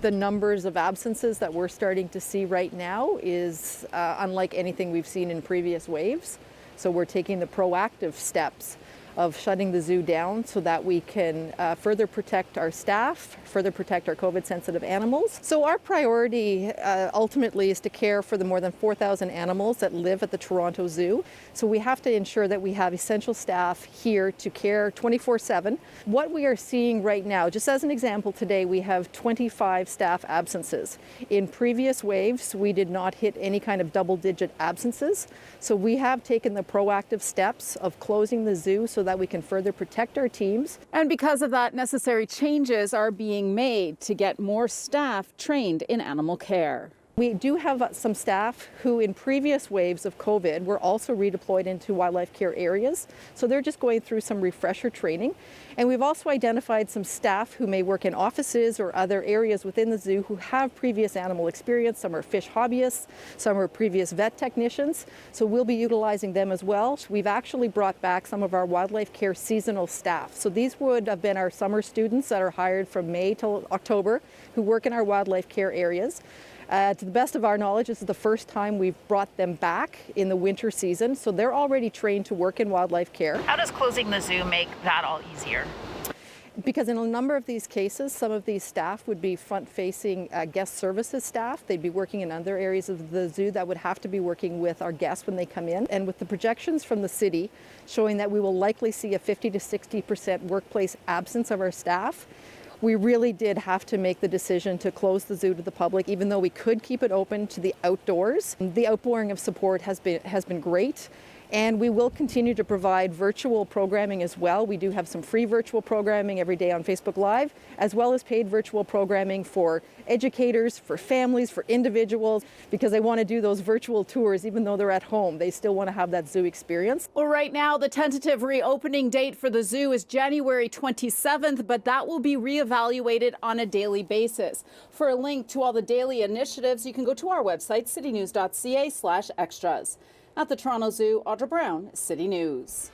The numbers of absences that we're starting to see right now is unlike anything we've seen in previous waves. So we're taking the proactive steps of shutting the zoo down so that we can further protect our staff, further protect our COVID-sensitive animals. So our priority ultimately is to care for the more than 4,000 animals that live at the Toronto Zoo. So we have to ensure that we have essential staff here to care 24/7. What we are seeing right now, just as an example, today we have 25 staff absences. In previous waves, we did not hit any kind of double-digit absences. So we have taken the proactive steps of closing the zoo so that we can further protect our teams. And because of that, necessary changes are being made to get more staff trained in animal care. We do have some staff who in previous waves of COVID were also redeployed into wildlife care areas. So they're just going through some refresher training. And we've also identified some staff who may work in offices or other areas within the zoo who have previous animal experience. Some are fish hobbyists, some are previous vet technicians. So we'll be utilizing them as well. We've actually brought back some of our wildlife care seasonal staff. So these would have been our summer students that are hired from May till October who work in our wildlife care areas. To the best of our knowledge, this is the first time we've brought them back in the winter season, so they're already trained to work in wildlife care. How does closing the zoo make that all easier? Because in a number of these cases, some of these staff would be front-facing guest services staff. They'd be working in other areas of the zoo that would have to be working with our guests when they come in. And with the projections from the city showing that we will likely see a 50 to 60% workplace absence of our staff, we really did have to make the decision to close the zoo to the public, even though we could keep it open to the outdoors. The outpouring of support has been great. And we will continue to provide virtual programming as well. We do have some free virtual programming every day on Facebook Live, as well as paid virtual programming for educators, for families, for individuals, because they want to do those virtual tours even though they're at home. They still want to have that zoo experience. Well, right now, the tentative reopening date for the zoo is January 27th, but that will be reevaluated on a daily basis. For a link to all the daily initiatives, you can go to our website, citynews.ca/extras. At the Toronto Zoo, Audra Brown, City News.